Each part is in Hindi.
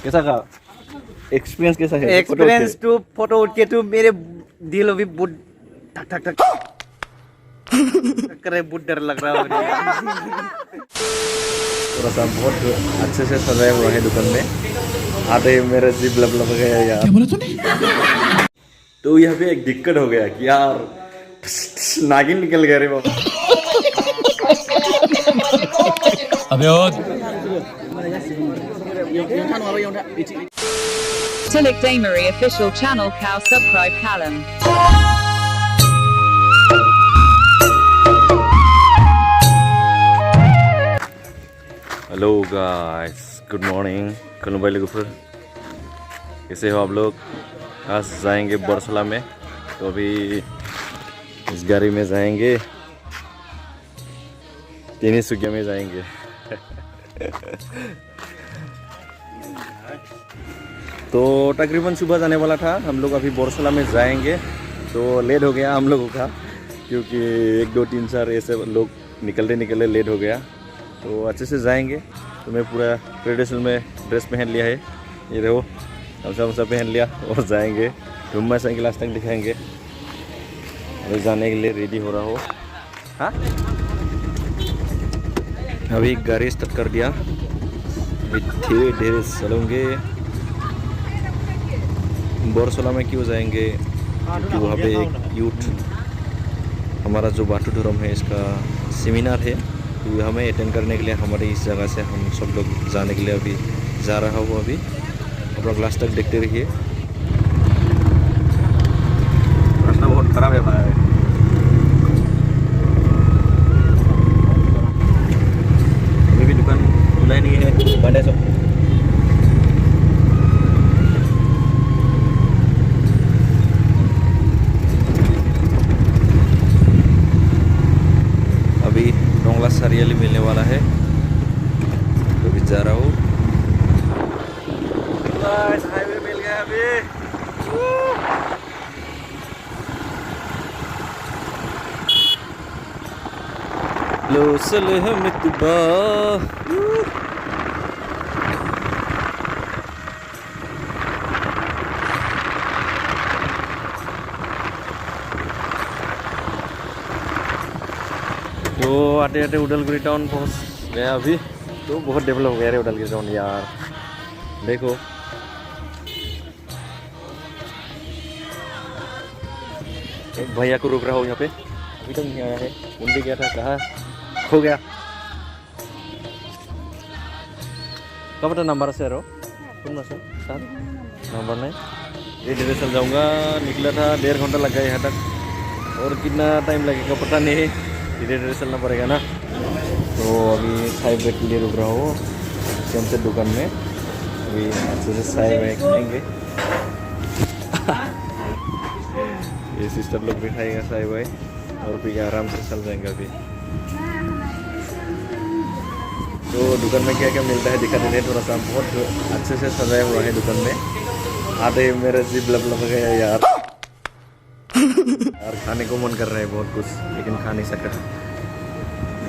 कैसा का एक्सपीरियंस कैसा है? एक्सपीरियंस टू फोटो उठ के तो मेरे दिल अभी बहुत ठक ठक ठक कर रहे, बहुत डर लग रहा है मुझे। थोड़ा सा बहुत अच्छे से सजाया हुआ है दुकान में। आते ही मेरा जीभ लब लब गया यार। क्या बोला तूने? तो यहाँ पे एक दिक्कत हो गया कि यार नागिन निकल गया रे बाबा। अबे ओ Tilak Damery official channel cow subscribe Callum. Hello guys, good morning. खुलुमबाय लोगोफोर, कैसे हो आप लोग? आज जाएंगे बरसला में, तो अभी इस गाड़ी में जाएंगे, तिनसुकिया में जाएंगे। तो तकरीबन सुबह जाने वाला था, हम लोग अभी बरसला में जाएंगे, तो लेट हो गया हम लोगों का, क्योंकि 1 2 3 4 ऐसे लोग निकलते निकलते लेट हो गया। तो अच्छे से जाएंगे। तो मैं पूरा ट्रेडिशनल में ड्रेस पहन लिया है, ये देखो गमछा पहन लिया, और जाएंगे। घुम्मा साइकिल आज तक दिखाएंगे, अभी जाने के लिए रेडी हो रहा हो। हाँ, अभी गाड़ी स्टार्ट कर दिया, अभी धीरे धीरे चलेंगे। बरसला में क्यों जाएंगे? क्योंकि वहाँ पे एक यूथ, हमारा जो बाटू धर्म है, इसका सेमिनार है, तो हमें अटेंड करने के लिए हमारी इस जगह से हम सब लोग जाने के लिए अभी जा रहा हूँ। अभी अपना क्लास तक देखते रहिए। रास्ता बहुत खराब है भाई। अभी भी दुकान खुला नहीं है, बंद है सब। अभी डोंगला सरियाली मिलने वाला है, तो भी जा रहा हूँ। हाईवे मिल गया अभी। लो सलहम तुबा, तो आते आते उदलगुरी टाउन पहुंच गया अभी। तो बहुत डेवलप हो गया है उदलगुरी टाउन यार, देखो। एक भैया को रुक रहा हूँ यहाँ पे, अभी तक नहीं आया है। उनके गया था, कहाँ खो गया? कब बता नंबर से रो सुन सर नंबर नहीं। ये डायरेक्शन जाऊँगा, निकला था 1.5 घंटा लग गया यहाँ तक, और कितना टाइम लगेगा पता नहीं, धीरे धीरे चलना पड़ेगा ना। तो अभी चाय ब्रेक के लिए रुक रहा हूँ सेम से दुकान में। अभी अच्छे से चाय ब्रेक खाएंगे। ये सिस्टर लोग बिठाएगा चाय भाई, और फिर आराम से चल जाएंगे अभी। तो दुकान में क्या क्या मिलता है दिखा देते हैं थोड़ा सा। बहुत अच्छे से सजाया हुआ है दुकान में। आते ही मेरा जीभ लब लब गया यार। और खाने को मन कर रहा है बहुत कुछ, लेकिन खा नहीं सका,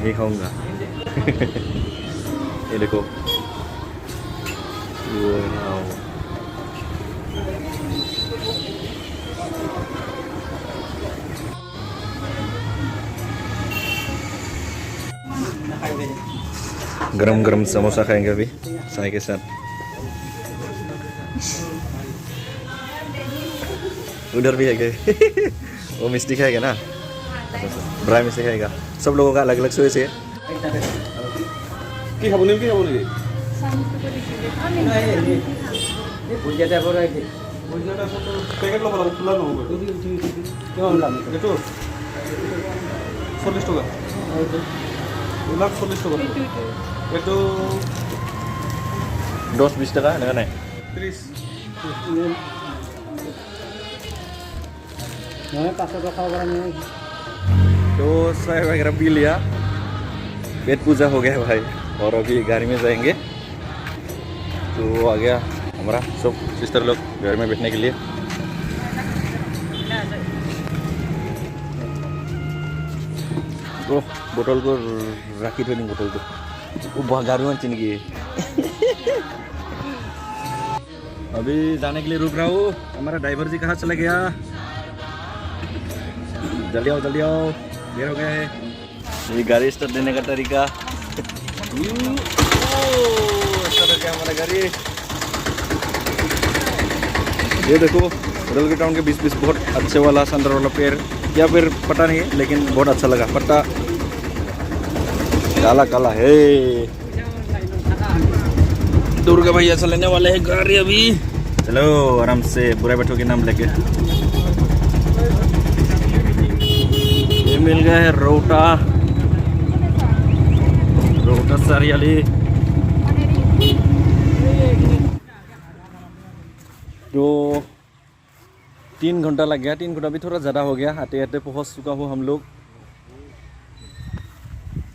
नहीं खाऊंगा। ये देखो, गरम गरम समोसा खाएंगे अभी चाय के साथ। उधर भी है क्या? वो मिस्टी खाएगा ना, ब्राई मिस्टी खाएगा। सब लोगों का अलग अलग चॉइस है। কি খাব নেকি? কি খাব নেকি? ভুজিয়া টাইপৰ আছে। ভুজিয়া টাইপৰ পেকেট ল'ব লাগিব, খোলা নহ'ব। কিমান দাম? এইটো 40 টকা। এইটো 40 টকা। এইটো 10-20 टका এনেকুৱা নাই? 30। मैं 500 का खाओ नहीं। तो चाय वगैरह पी लिया, पेट पूजा हो गया भाई, और अभी गाड़ी में जाएंगे। तो आ गया हमारा सब सिस्टर लोग घर में बैठने के लिए। तो बोतल को रखी थी, बोतल को वो गाड़ी में चिन गई। अभी जाने के लिए रुक रहा हूँ। हमारा ड्राइवर जी कहाँ चला गया? जल्दी आओ देर हो गया है। ये गाड़ी स्टार्ट देने का तरीका। स्टार्ट हो गया हमारा गाड़ी। ये देखो रेलवे टाउन के बीच बहुत अच्छे वाला संदर वाला पेड़ या फिर पता नहीं है, लेकिन बहुत अच्छा लगा। पत्ता काला काला है। दुर्गा भैया चलाने वाले हैं गाड़ी अभी। चलो आराम से बुरे बैठो के नाम लेके। ये मिल गया है रोटा सारियाली। तो 3 घंटा लग गया। 3 घंटा भी थोड़ा ज़्यादा हो गया। आते आते पहुँच चुका हूँ हम लोग।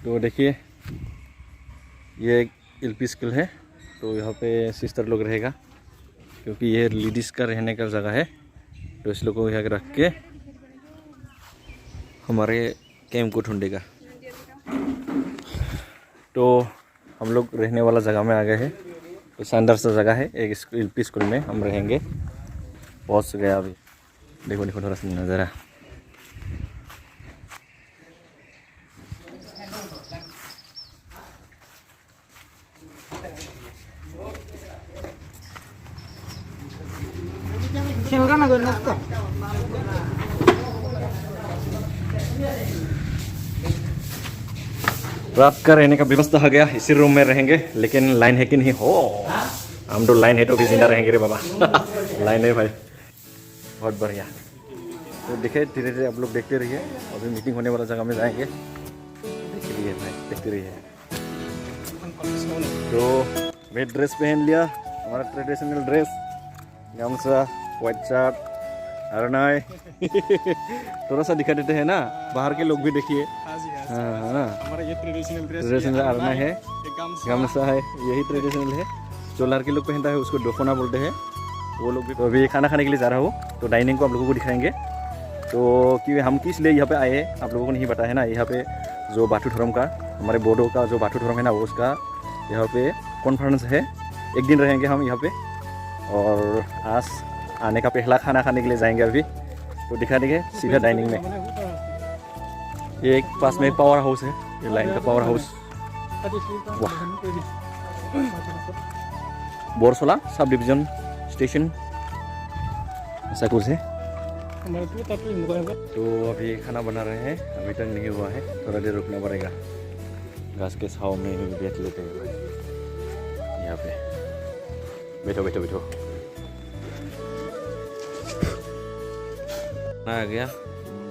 तो देखिए ये एक एलपी स्कूल है। तो यहाँ पे सिस्टर लोग रहेगा, क्योंकि ये लेडीज़ का रहने का जगह है। तो इस लोग को यहाँ रख के हमारे कैंप को ढूंढेगा। तो हम लोग रहने वाला जगह में आ गए हैं। तो शानदार सा जगह है। एक एलपी स्कूल में हम रहेंगे। पहुँच गया अभी। देखो देखो थोड़ा सा नज़ारा। रात का रहने का व्यवस्था हो गया। इसी रूम में रहेंगे, लेकिन लाइन है कि नहीं हो। हम तो लाइन है तो भी जिंदा रहेंगे रे बाबा। लाइन है भाई, बहुत बढ़िया। तो देखिए धीरे धीरे आप लोग देखते रहिए। अभी मीटिंग होने वाला जगह में जाएंगे। देखिए भाई, देखते रहिए। तो मैं ड्रेस पहन लिया, हमारा ट्रेडिशनल ड्रेस, गामसा, व्हाइट शर्ट, अरनाई। थोड़ा सा दिखा देते हैं ना, बाहर के लोग भी देखिए। हाँ ना, हमारा ये ट्रेडिशनल अरनाई है, गामसा है, यही ट्रेडिशनल है। जो लड़के लोग पहनता है उसको डोफोना बोलते हैं, वो लोग भी। तो अभी खाना खाने के लिए जा रहा हूँ। तो डाइनिंग को आप लोगों को दिखाएंगे। तो कि हम किस लिए यहाँ पे आए हैं आप लोगों को नहीं पता है ना। यहाँ पे जो बाथू धर्म का, हमारे बोडो का जो बाथू धर्म है ना, वो उसका यहाँ पे कॉन्फ्रेंस है। एक दिन रहेंगे हम यहाँ पे। और आज आने का पहला खाना खाने के लिए जाएंगे अभी। तो दिखा देंगे सीधा डाइनिंग में। ये एक पास में एक पावर हाउस है, ये लाइन का पावर हाउस। वाह, बोरसोला सब डिवीजन स्टेशन ऐसा कुछ है। तो अभी खाना बना रहे हैं, अभी तक नहीं हुआ है, थोड़ा देर रुकना पड़ेगा। घास के छाँव में बैठ लेते हैं यहाँ पे। बैठो बैठो बैठो। आ गया,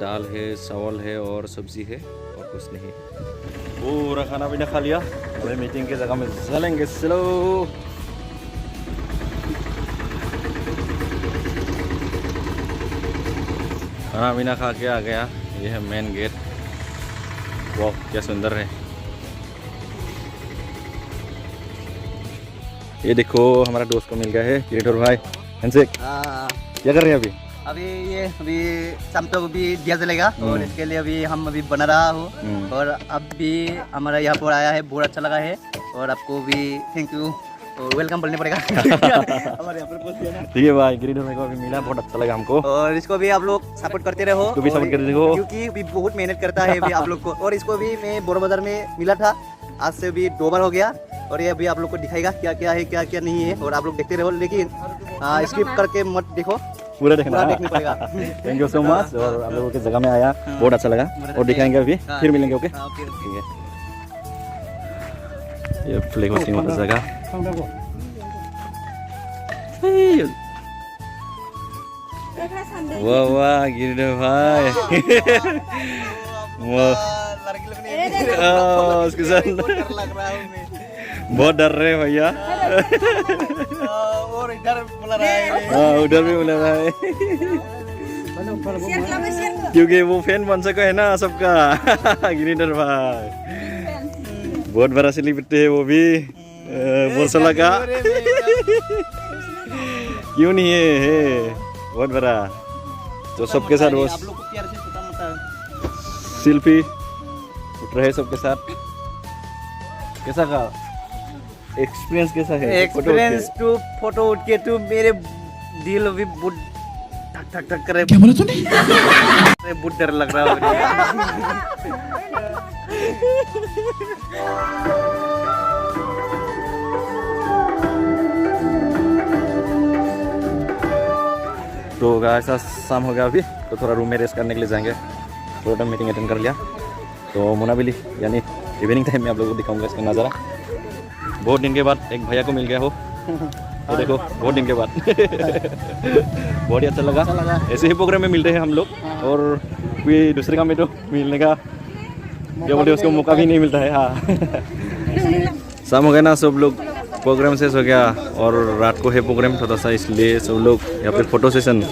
दाल है, चावल है और सब्जी है और कुछ नहीं। पूरा खाना पीना खा लिया। अभी मीटिंग के जगह में चलेंगे। चलो खाना पीना खा के आ गया। ये है मेन गेट। वाह क्या सुंदर है। ये देखो हमारा दोस्त को मिल गया है, किरीटोर भाई। हैंडशेक। क्या कर रहे हैं अभी शाम तक अभी दिया चलेगा। और इसके लिए अभी हम अभी बना रहा हूँ। और अब भी हमारा यहाँ पर आया है, बहुत अच्छा लगा है। और आपको भी थैंक यू और वेलकम बोलने पड़ेगा। हमारे यहाँ पर ठीक है भाई, किरीटोर भाई को अभी मिला, बहुत अच्छा लगा हमको। और इसको भी आप लोग सपोर्ट करते रहो। इसको भी सपोर्ट करते रहो, क्योंकि भी बहुत मेहनत करता है भी आप लोग को। और इसको भी मैं बोरो बाजार में मिला था, आज से भी 2 बार हो गया। और ये अभी आप लोग को दिखाएगा क्या क्या है क्या क्या नहीं है। और आप लोग देखते रहो, लेकिन स्किप करके मत देखो, पूरा देखना पड़ेगा। Thank you so much. और आप लोगों की जगह में आया, बहुत अच्छा लगा। और दिखाएंगे अभी, फिर मिलेंगे। ओके ठीक है। ये फ्लैग होस्टिंग वाला जगह। वाह वाह गिरिधर भाई। उसके साथ बहुत डर रहे भैया। और इधर बुला रहा है। हाँ उधर भी बुला रहा है, क्योंकि वो फैन बन सका है ना सबका। गिरिधर भाई बहुत बड़ा सेलिब्रिटी है वो भी, बोरसोला का। क्यों नहीं है बहुत बड़ा। तो सबके साथ वो सेल्फी उठ रहे सबके साथ। कैसा का एक्सपीरियंस कैसा है एक्सपीरियंस टू फोटो उठ के तो मेरे दिल अभी बहुत ठक ठक ठक करे। क्या बोला तूने? बहुत डर लग रहा है मुझे। तो ऐसा शाम हो गया अभी, तो थोड़ा रूम में रेस्ट करने के लिए जाएंगे। थोड़ा टाइम मीटिंग अटेंड कर लिया, तो मुनाबिली यानी इवनिंग टाइम में आप लोगों को दिखाऊंगा इसका नज़ारा। बहुत दिन के बाद एक भैया को मिल गया हो, तो देखो बहुत दिन के बाद बहुत ही अच्छा लगा। ऐसे ही प्रोग्राम में मिलते हैं हम लोग, और कोई दूसरे काम में तो मिलने का क्या बोलते उसको मौका भी नहीं मिलता है। हाँ शाम हो गया ना, सब लोग प्रोग्राम से हो गया, और रात को है प्रोग्राम थोड़ा सा, इसलिए सब लोग यहाँ पे फोटो सेशन।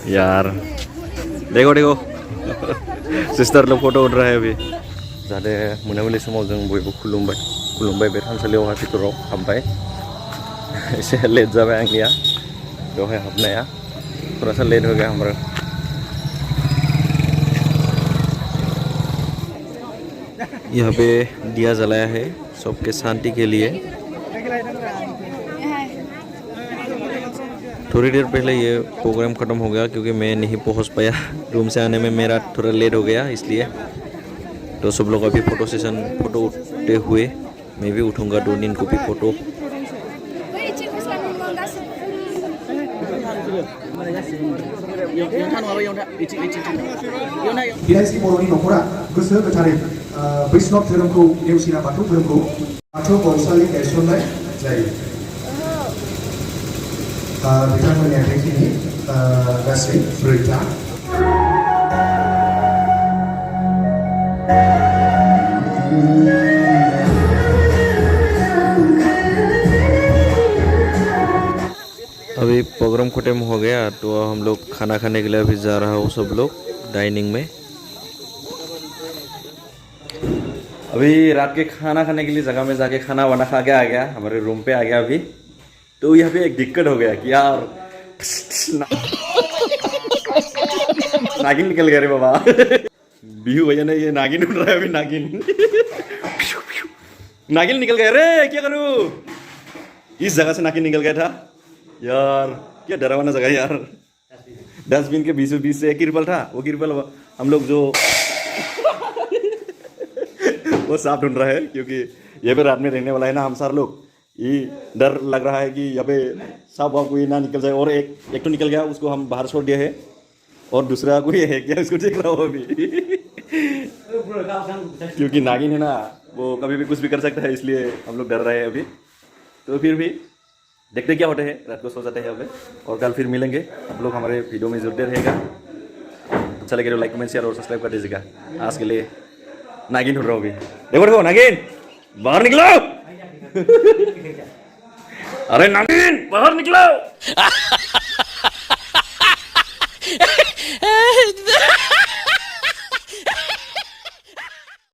यार देखो देखो सिस्टर लोग फोटो उठ रहा है अभी। जाते मोनाबिलि समाव जों बयबो खुलुमबाय बे थानसालियावहाय भितराव हाबबाय। एसे लेट जाबाय आंनिया बेवहाय हाबनाया, थोड़ा सा लेट हो गया हमारा। यहाँ पे दिया जलाया है सबके शांति के लिए। थोड़ी देर पहले ये प्रोग्राम ख़त्म हो गया, क्योंकि मैं नहीं पहुँच पाया रूम से आने में, मेरा थोड़ा लेट हो गया इसलिए। तो सब लोग अभी फोटो सेशन, फोटो उठते हुए मैं भी उठूँगा 2 दिन को भी फोटो। बिलायस्रि बर'नि न'खरा गोसो गोथारै बैष्णव धोरोमखौ नेवसिना बाथौ धोरोमखौ बाथौ बावसालि गायसननाय जायो। बिथांमोननि आखाइथिनि गासै 4था। अभी प्रोग्राम खत्म हो गया, तो हम लोग खाना खाने के लिए अभी जा रहा हूँ सब लोग डाइनिंग में। अभी रात के खाना खाने के लिए जगह में जाके खाना वाना खा के आ गया, हमारे रूम पे आ गया अभी। तो यहाँ पे एक दिक्कत हो गया कि यार नागिन निकल गया रे बाबा। बिहू भैया ने ये नागिन उड़ रहा है अभी, नागिन नागिन निकल गया रे, क्या करूँ। इस जगह से नागिन निकल गया था यार, क्या डरावना जगह यार। डस्टबिन के बीचों बीच से एक किरपल था, वो किरपल हम लोग जो वो सांप ढूंढ रहा है, क्योंकि यहाँ पे रात में रहने वाला है ना हम सारे लोग। ये डर लग रहा है कि यहाँ पे सांप वाप कोई ना निकल जाए। और एक तो निकल गया, उसको हम बाहर छोड़ दिया है, और दूसरा कोई है क्या उसको देख रहा हो अभी। क्योंकि नागिन है ना, वो कभी भी कुछ भी कर सकता है, इसलिए हम लोग डर रहे हैं अभी। तो फिर भी देखते क्या होते हैं, रात को सो जाते हैं अभी, और कल फिर मिलेंगे। आप लोग हमारे वीडियो में जुड़ते रहेगा। अच्छा लगे तो लाइक कमेंट शेयर और सब्सक्राइब कर दीजिएगा। आज के लिए नागिन ढूंढ रहा हूँ अभी, देखो देखो नागिन बाहर निकलो। अरे नागिन बाहर निकलो।